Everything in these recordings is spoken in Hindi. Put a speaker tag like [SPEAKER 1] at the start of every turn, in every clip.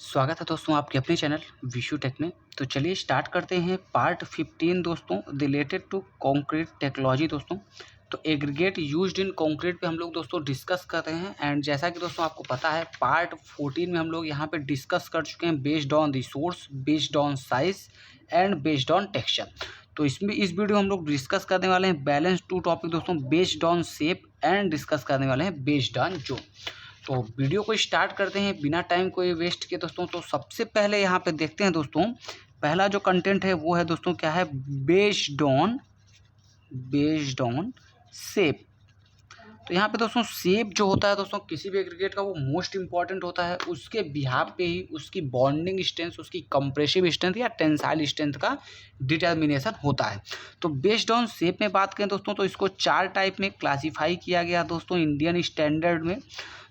[SPEAKER 1] स्वागत है दोस्तों आपके अपने चैनल विशु टेक में। तो चलिए स्टार्ट करते हैं पार्ट 15 दोस्तों, रिलेटेड टू कंक्रीट टेक्नोलॉजी दोस्तों। तो एग्रीगेट यूज्ड इन कंक्रीट पे हम लोग दोस्तों डिस्कस कर रहे हैं। एंड जैसा कि दोस्तों आपको पता है पार्ट 14 में हम लोग यहाँ पे डिस्कस कर चुके हैं based on resource, based on size and based on texture. तो इसमें इस वीडियो में हम लोग डिस्कस करने वाले हैं बैलेंस टू टॉपिक दोस्तों, based on shape and discuss करने वाले हैं बेस्ड ऑन जोन। तो वीडियो को स्टार्ट करते हैं बिना टाइम को वेस्ट किए दोस्तों। तो सबसे पहले यहाँ पे देखते हैं दोस्तों, पहला जो कंटेंट है वो है दोस्तों क्या है, बेस्ड ऑन शेप। तो यहाँ पे दोस्तों शेप जो होता है दोस्तों किसी भी एग्रीगेट का वो मोस्ट इंपॉर्टेंट होता है। उसके बिहाफ पे ही उसकी बॉन्डिंग स्ट्रेंथ, उसकी कंप्रेसिव स्ट्रेंथ या टेंसाइल स्ट्रेंथ का डिटर्मिनेशन होता है। तो बेस्ड ऑन शेप में बात करें दोस्तों तो इसको 4 टाइप में क्लासीफाई किया गया दोस्तों इंडियन स्टैंडर्ड में।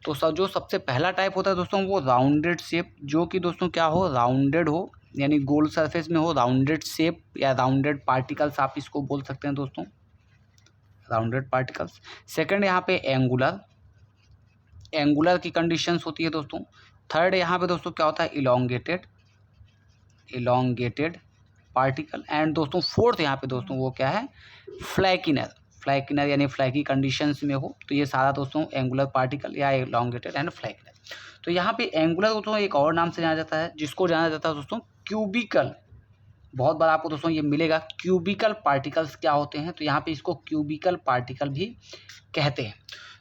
[SPEAKER 1] तो जो सबसे पहला टाइप होता है दोस्तों वो राउंडेड शेप, जो कि दोस्तों क्या हो, राउंडेड हो, यानी गोल सरफेस में हो, राउंडेड शेप या राउंडेड पार्टिकल्स आप इसको बोल सकते हैं दोस्तों, राउंडेड पार्टिकल्स। सेकंड यहाँ पे एंगुलर की कंडीशंस होती है दोस्तों। थर्ड यहाँ पे दोस्तों क्या होता है, इलोंगेटेड पार्टिकल। एंड दोस्तों फोर्थ यहाँ पे दोस्तों वो क्या है, फ्लैकिनर यानी फ्लैकी कंडीशंस में हो। तो ये सारा दोस्तों एंगुलर पार्टिकल या इलोंगेटेड एंड फ्लैकिनर। तो यहाँ पे एंगुलर दोस्तों एक और नाम से जाना जाता है, जिसको जाना जाता है दोस्तों क्यूबिकल। बहुत बार आपको दोस्तों ये मिलेगा क्यूबिकल पार्टिकल्स क्या होते हैं, तो यहाँ पे इसको क्यूबिकल पार्टिकल भी कहते हैं।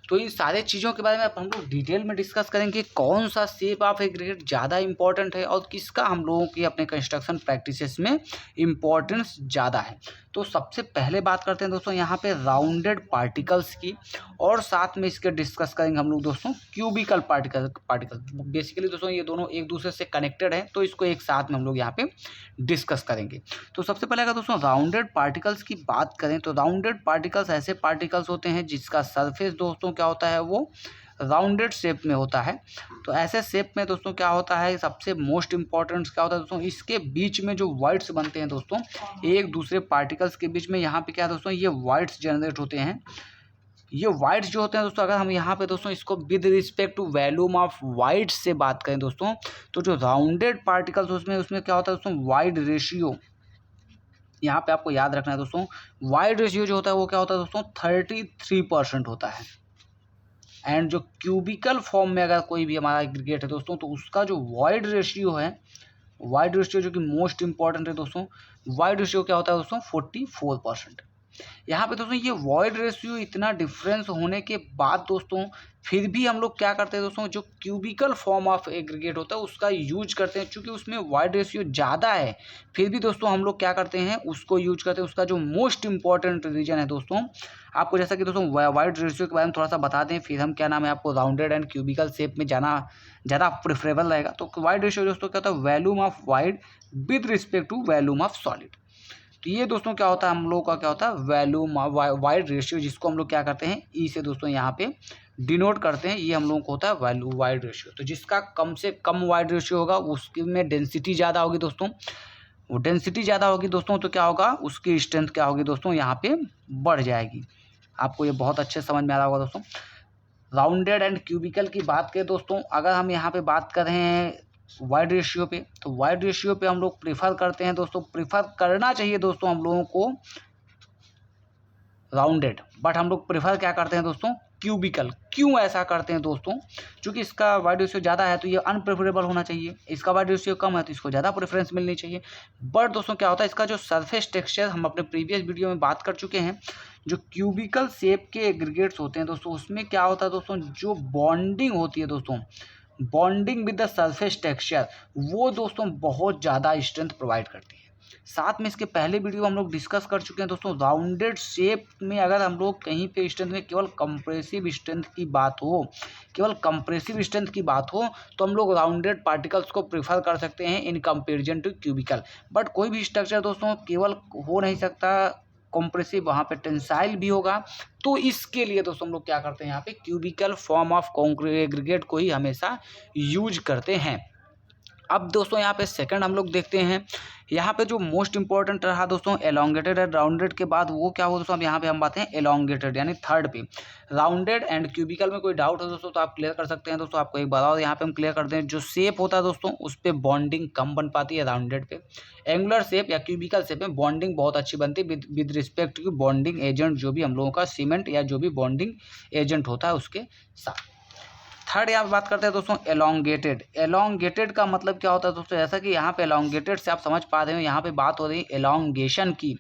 [SPEAKER 1] तो इन सारे चीज़ों के बारे में हम लोग डिटेल में डिस्कस करेंगे, कौन सा शेप ऑफ एग्रीगेट ज़्यादा इंपॉर्टेंट है और किसका हम लोगों की अपने कंस्ट्रक्शन प्रैक्टिसेस में इम्पोर्टेंस ज़्यादा है। तो सबसे पहले बात करते हैं दोस्तों यहाँ पे राउंडेड पार्टिकल्स की, और साथ में इसके डिस्कस करेंगे हम लोग दोस्तों क्यूबिकल पार्टिकल। बेसिकली दोस्तों ये दोनों एक दूसरे से कनेक्टेड है, तो इसको एक साथ में हम लोग यहाँ पे डिस्कस करेंगे। तो सबसे पहले अगर दोस्तों राउंडेड पार्टिकल्स की बात करें तो राउंडेड पार्टिकल्स ऐसे पार्टिकल्स होते हैं जिसका सरफेस दोस्तों क्या होता है, वो राउंडेड शेप में होता है। तो ऐसे शेप में दोस्तों क्या होता है, सबसे मोस्ट इंपॉर्टेंट क्या होता है दोस्तों, इसके बीच में जो वर्ड्स बनते हैं दोस्तों एक दूसरे पार्टिकल्स के बीच में, यहाँ पे क्या है दोस्तों, ये वर्ड्स जनरेट होते हैं। ये वाइड्स जो होते हैं दोस्तों, अगर हम यहाँ पे दोस्तों इसको with respect to volume of voids से बात करें दोस्तों, तो जो राउंडेड पार्टिकल्स उसमें क्या होता है दोस्तों, वाइड रेशियो। यहाँ पे आपको याद रखना है दोस्तों, वाइड रेशियो जो होता है वो क्या होता है दोस्तों 33% होता है। एंड जो क्यूबिकल फॉर्म में अगर कोई भी हमारा एग्रीगेट है दोस्तों, तो उसका जो वाइड रेशियो है, वाइड रेशियो जो कि मोस्ट इंपॉर्टेंट है दोस्तों, वाइड रेशियो क्या होता है दोस्तों 44%। यहाँ पे दोस्तों ये वॉइड रेशियो इतना डिफरेंस होने के बाद दोस्तों फिर भी हम लोग क्या करते हैं दोस्तों, जो क्यूबिकल फॉर्म ऑफ एग्रीगेट होता है उसका यूज करते हैं। क्योंकि उसमें वॉइड रेशियो ज़्यादा है, फिर भी दोस्तों हम लोग क्या करते हैं, उसको यूज करते हैं। उसका जो मोस्ट इंपॉर्टेंट रीजन है दोस्तों, आपको जैसा कि दोस्तों वाइड रेशियो के बारे में थोड़ा सा बता दें, फिर हम क्या नाम है आपको राउंडेड एंड क्यूबिकल शेप में जाना ज़्यादा प्रेफरेबल रहेगा। तो वाइड रेशियो दोस्तों क्या होता है, volume of void with respect to volume of solid. तो ये दोस्तों क्या होता है, हम लोग का क्या होता है वॉल्यूम वाइड रेशियो, जिसको हम लोग क्या करते हैं ई से दोस्तों यहाँ पे डिनोट करते हैं। ये हम लोगों को होता है वैल्यू वाइड रेशियो। तो जिसका कम से कम वाइड रेशियो होगा उसके में डेंसिटी ज़्यादा होगी दोस्तों। वो डेंसिटी ज़्यादा होगी दोस्तों तो क्या होगा, उसकी स्ट्रेंथ क्या होगी दोस्तों यहाँ पे बढ़ जाएगी। आपको ये बहुत अच्छे समझ में आ रहा होगा दोस्तों। राउंडेड एंड क्यूबिकल की बात करें दोस्तों, अगर हम यहाँ पे बात कर रहे हैं वाइड रेशियो पे, तो वाइड रेशियो पे हम लोग प्रीफर करते हैं दोस्तों, प्रीफर करना चाहिए दोस्तों हम लोगों को राउंडेड, बट हम लोग प्रीफर क्या करते हैं दोस्तों क्यूबिकल। क्यों ऐसा करते हैं दोस्तों, क्योंकि इसका वाइड रेशियो ज़्यादा है तो ये अनप्रेफरेबल होना चाहिए, इसका वाइड रेशियो कम है तो इसको ज़्यादा प्रेफरेंस मिलनी चाहिए। बट दोस्तों क्या होता है, इसका जो सरफेस टेक्सचर हम अपने प्रीवियस वीडियो में बात कर चुके हैं, जो क्यूबिकल शेप के एग्रीगेट्स होते हैं दोस्तों उसमें क्या होता है दोस्तों, जो बॉन्डिंग होती है दोस्तों, bonding with the surface texture, वो दोस्तों बहुत ज़्यादा स्ट्रेंथ प्रोवाइड करती है। साथ में इसके पहले वीडियो हम लोग डिस्कस कर चुके हैं दोस्तों, राउंडेड शेप में अगर हम लोग कहीं पे स्ट्रेंथ में केवल कंप्रेसिव स्ट्रेंथ की बात हो, केवल कंप्रेसिव स्ट्रेंथ की बात हो, तो हम लोग राउंडेड पार्टिकल्स को प्रीफर कर सकते हैं in comparison to cubical. But कोई भी स्ट्रक्चर दोस्तों केवल हो नहीं सकता कॉम्प्रेसिव, वहाँ पे टेंसाइल भी होगा। तो इसके लिए दोस्तों हम लोग क्या करते हैं, यहाँ पे cubical form of concrete aggregate को ही हमेशा यूज करते हैं। अब दोस्तों यहाँ पे सेकंड हम लोग देखते हैं, यहाँ पे जो मोस्ट इंपॉर्टेंट रहा दोस्तों एलोंगेटेड एंड राउंडेड के बाद वो क्या हो दोस्तों, अब यहाँ पे हम बात हैं एलोंगेटेड यानी थर्ड पे। राउंडेड एंड क्यूबिकल में कोई डाउट हो दोस्तों तो आप क्लियर कर सकते हैं दोस्तों। आपको एक बताओ यहाँ पे हम क्लियर कर दें, जो शेप होता है दोस्तों उस पर बॉन्डिंग कम बन पाती है राउंडेड पे। एंगुलर शेप या क्यूबिकल शेप में बॉन्डिंग बहुत अच्छी बनती है with respect to bonding agent, जो भी हम लोगों का सीमेंट या जो भी बॉन्डिंग एजेंट होता है उसके साथ। थर्ड यहाँ पे बात करते हैं दोस्तों एलोंगेटेड। एलोंगेटेड का मतलब क्या होता है दोस्तों, जैसा कि यहाँ पे एलोंगेटेड से आप समझ पा रहे हो, यहाँ पे बात हो रही है एलोंगेशन की।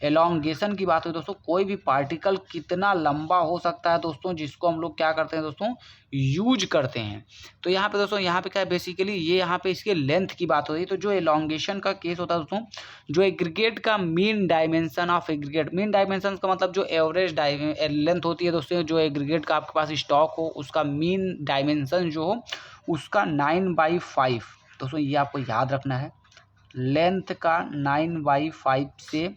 [SPEAKER 1] एलोंगेशन की बात हुई दोस्तों, कोई भी पार्टिकल कितना लंबा हो सकता है दोस्तों, जिसको हम लोग क्या करते हैं दोस्तों यूज करते हैं। तो यहाँ पे दोस्तों यहाँ पे क्या है बेसिकली, ये यहाँ पे इसके लेंथ की बात हो रही है। तो जो एलोंगेशन का केस होता है दोस्तों, जो एग्रीगेट का mean dimension of aggregate, mean dimension का मतलब जो एवरेज लेंथ होती है दोस्तों, जो एग्रीगेट का आपके पास स्टॉक हो उसका मीन डायमेंशन जो हो उसका 9/5 दोस्तों, ये आपको याद रखना है। लेंथ का 9/5 से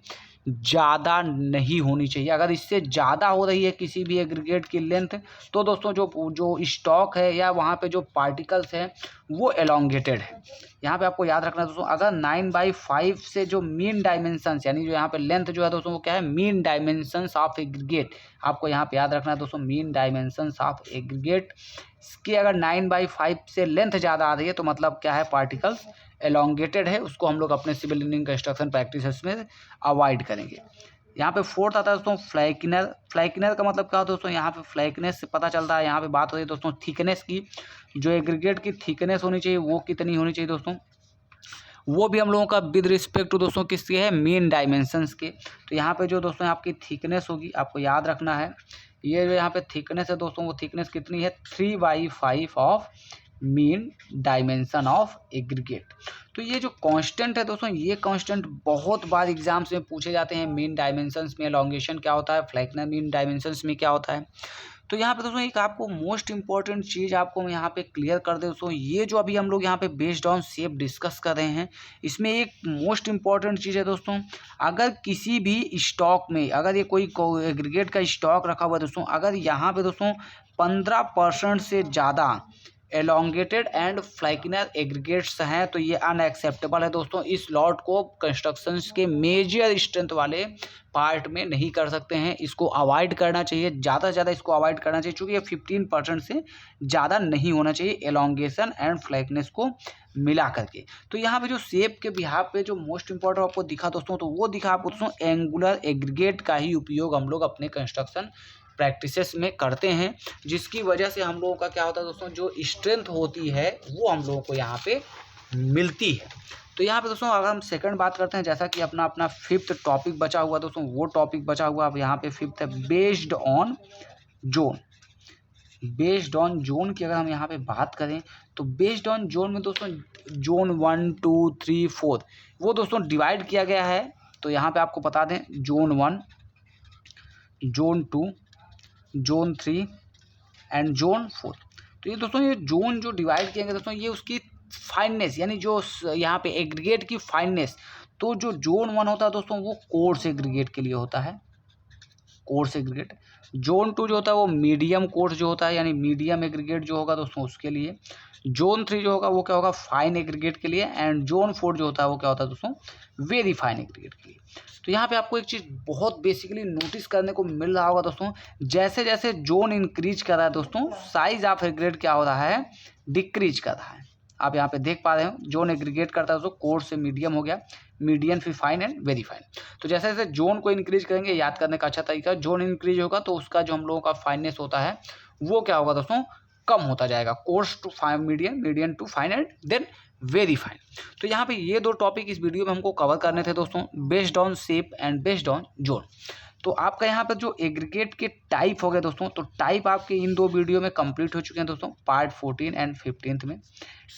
[SPEAKER 1] ज़्यादा नहीं होनी चाहिए। अगर इससे ज़्यादा हो रही है किसी भी एग्रीगेट की लेंथ, तो दोस्तों जो स्टॉक है या वहाँ पे जो पार्टिकल्स हैं वो एलोंगेटेड है। यहाँ पे आपको याद रखना है दोस्तों, अगर 9/5 से जो मीन डायमेंशंस यानी जो यहाँ पे लेंथ जो है दोस्तों वो क्या है, मीन डायमेंशंस ऑफ एग्रीगेट। आपको यहाँ पे याद रखना है दोस्तों, मीन डायमेंशंस ऑफ एग्रीगेट की अगर 9/5 से लेंथ ज़्यादा आ रही है तो मतलब क्या है, पार्टिकल्स एलोंगेटेड है। उसको हम लोग अपने सिविल इंजीनियरिंग कंस्ट्रक्शन प्रैक्टिसेस में अवॉइड करेंगे। यहाँ पे फोर्थ आता है दोस्तों फ्लैकिनर। फ्लैकिनर का मतलब क्या होता है दोस्तों, यहाँ पे फ्लैकिनेस से पता चलता है। यहाँ पे बात हो रही है दोस्तों थिकनेस की, जो एग्रीगेट की थिकनेस होनी चाहिए वो कितनी होनी चाहिए दोस्तों, वो भी हम लोगों का विद रिस्पेक्ट टू दोस्तों किसके है, मेन डायमेंशंस के। तो यहाँ पे जो दोस्तों आपकी थिकनेस होगी आपको याद रखना है, ये जो यहाँ पे थिकनेस है दोस्तों वो थिकनेस कितनी है, 3/5 of mean dimension of aggregate. तो ये जो कांस्टेंट है दोस्तों, ये कांस्टेंट बहुत बार एग्जाम्स में पूछे जाते हैं। मीन डायमेंशंस में एलोंगेशन क्या होता है, फ्लैकिनर मीन डायमेंशंस में क्या होता है। तो यहाँ पे दोस्तों एक आपको मोस्ट इंपॉर्टेंट चीज़ आपको मैं यहाँ पे क्लियर कर दे दोस्तों, ये जो अभी हम लोग यहाँ पे बेस्ड ऑन शेप डिस्कस कर रहे हैं, इसमें एक मोस्ट इंपॉर्टेंट चीज़ है दोस्तों, अगर किसी भी स्टॉक में अगर ये कोई एग्रीगेट का स्टॉक रखा हुआ है दोस्तों, अगर यहाँ पे दोस्तों 15% से ज़्यादा एलोंगेटेड एंड फ्लैकिनर एग्रीगेट्स हैं तो ये अनएक्सेप्टेबल है दोस्तों। इस लॉट को कंस्ट्रक्शंस के मेजर स्ट्रेंथ वाले पार्ट में नहीं कर सकते हैं, इसको अवॉइड करना चाहिए, ज़्यादा से ज़्यादा इसको अवॉइड करना चाहिए, क्योंकि ये 15% से ज़्यादा नहीं होना चाहिए एलोंगेशन एंड फ्लैकिनेस को मिला करके। तो यहाँ पे जो शेप के बिहाफ पे जो मोस्ट इंपॉर्टेंट आपको दिखा दोस्तों, तो वो दिखा आपको दोस्तों एंगुलर एग्रीगेट का ही उपयोग हम लोग अपने कंस्ट्रक्शन प्रैक्टिसेस में करते हैं, जिसकी वजह से हम लोगों का क्या होता है दोस्तों, जो स्ट्रेंथ होती है वो हम लोगों को यहाँ पे मिलती है। तो यहाँ पे दोस्तों अगर हम सेकंड बात करते हैं, जैसा कि अपना फिफ्थ टॉपिक बचा हुआ दोस्तों, वो टॉपिक बचा हुआ अब यहाँ पे फिफ्थ है based on zone. Based on zone की अगर हम यहाँ पे बात करें तो बेस्ड ऑन जोन में दोस्तों जोन 1, 2, 3, 4 वो दोस्तों डिवाइड किया गया है। तो यहाँ पे आपको बता दें zone 1, zone 2, zone 3 and zone 4। तो ये दोस्तों ये जोन जो डिवाइड किए गए दोस्तों, ये उसकी फाइननेस यानी जो यहाँ पे एग्रीगेट की फाइननेस, तो जो जोन 1 होता है दोस्तों वो कोर्स एग्रीगेट के लिए होता है, कोर्स एग्रीगेट। जोन 2 जो होता है वो मीडियम कोर्स जो होता है यानी मीडियम एग्रीगेट जो होगा दोस्तों उसके लिए। जोन 3 जो होगा वो क्या होगा, फाइन एग्रीगेट के लिए। एंड जोन 4 जो होता है वो क्या होता है दोस्तों, वेरी फाइन एग्रीगेट के लिए। तो यहाँ पे आपको एक चीज़ बहुत बेसिकली नोटिस करने को मिल रहा होगा दोस्तों, जैसे जैसे जोन इंक्रीज कर रहा है दोस्तों, साइज ऑफ एग्रीगेट क्या हो रहा है, डिक्रीज कर रहा है। आप यहाँ पे देख पा रहे हो जोन एग्रीगेट करता है दोस्तों, कोर्स से मीडियम हो गया, मीडियम फिर फाइन एंड वेरी फाइन। तो जैसे जैसे जोन को इंक्रीज करेंगे, याद करने का अच्छा तरीका, जोन इंक्रीज होगा तो उसका जो हम लोगों का फाइननेस होता है वो क्या होगा दोस्तों, कम होता जाएगा, coarse to fine medium, medium to fine and then very fine. तो यहाँ पे ये दो टॉपिक इस वीडियो में हमको कवर करने थे दोस्तों, based on shape and based on zone. तो आपका यहाँ पर जो एग्रीगेट के टाइप हो गए दोस्तों, तो टाइप आपके इन दो वीडियो में कंप्लीट हो चुके हैं दोस्तों, पार्ट 14 एंड 15 में।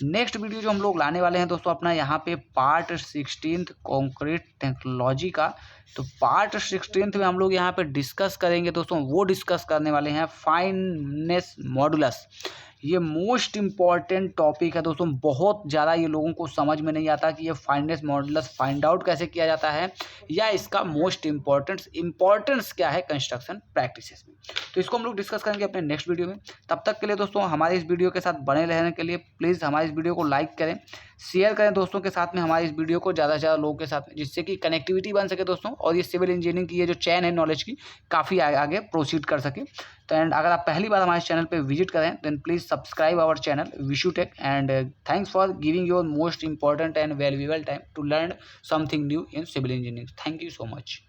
[SPEAKER 1] नेक्स्ट वीडियो जो हम लोग लाने वाले हैं दोस्तों अपना यहाँ पे पार्ट 16 कंक्रीट टेक्नोलॉजी का। तो पार्ट 16 में हम लोग यहाँ पे डिस्कस करेंगे दोस्तों, वो डिस्कस करने वाले हैं फाइननेस मॉडुलस। ये मोस्ट इम्पॉर्टेंट टॉपिक है दोस्तों, बहुत ज़्यादा ये लोगों को समझ में नहीं आता कि ये फाइननेस मॉडुलस फाइंड आउट कैसे किया जाता है, या इसका मोस्ट इम्पॉर्टेंट इंपॉर्टेंस क्या है कंस्ट्रक्शन प्रैक्टिसेस में, तो इसको हम लोग डिस्कस करेंगे अपने नेक्स्ट वीडियो में। तब तक के लिए दोस्तों हमारे इस वीडियो के साथ बने रहने के लिए प्लीज़ हमारे इस वीडियो को लाइक करें, शेयर करें दोस्तों के साथ में हमारे इस वीडियो को ज़्यादा से ज़्यादा लोगों के साथ, जिससे कि कनेक्टिविटी बन सके दोस्तों, और ये सिविल इंजीनियरिंग की ये जो चैन है नॉलेज की काफ़ी आगे प्रोसीड कर सके। तो एंड अगर आप पहली बार हमारे चैनल पे विजिट करें then please subscribe our channel Vishu Tech, and thanks for giving your most important and valuable time to learn something new in civil engineering. Thank you so much.